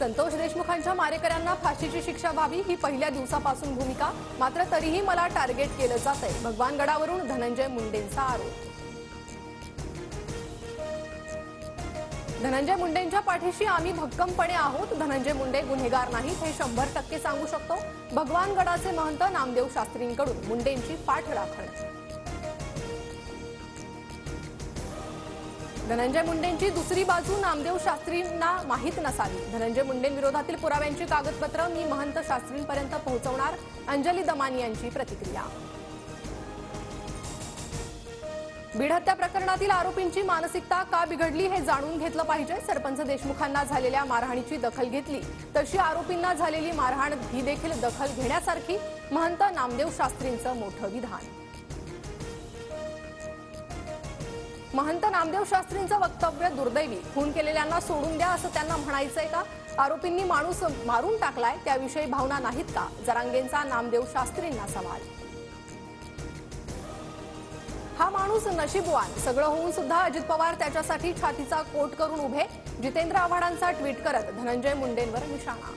संतोष देशमुखांच्या मारेकऱ्यांना फाशीची शिक्षा व्हावी ही पहिल्या दिवसापासून भूमिका, मात्र तरीही मला टार्गेट केलं जातंय, भगवानगडावरून धनंजय मुंडेंचा आरोप। धनंजय मुंडेंच्या पाठीशी आम्ही भक्कमपणे आहोत। धनंजय मुंडे गुन्हेगार नाहीत हे 100% सांगू शकतो। भगवानगडाचे महंत नामदेव शास्त्रींकडून मुंडेंची पाठराखण। धनंजय मुंडेंची दुसरी बाजू नामदेव शास्त्रींना माहीत नसावी। धनंजय मुंडेंविरोधातील पुराव्यांची कागदपत्र मी महंत शास्त्रींपर्यंत पोहोचवणार, अंजली दमानी यांची प्रतिक्रिया। बीड हत्या प्रकरणातील आरोपींची मानसिकता का बिघडली हे जाणून घेतलं पाहिजे। सरपंच देशमुखांना झालेल्या मारहाणीची दखल घेतली तशी आरोपींना झालेली मारहाण ही देखील दखल घेण्यासारखी, महंत नामदेव शास्त्रींचं मोठं विधान। महंत नामदेव शास्त्रींचं वक्तव्य दुर्दैवी, खून केलेल्यांना सोडून द्या असं त्यांना म्हणायचंय का? आरोपींनी माणूस मारून टाकलाय त्याविषयी भावना नाहीत का? जरांगेंचा नामदेव शास्त्रींना सवाल। हा माणूस नशीबवान, सगळं होऊन सुद्धा अजित पवार त्याच्यासाठी छातीचा कोट करून उभे। जितेंद्र आव्हाडांचा ट्विट करत धनंजय मुंडेंवर निशाणा।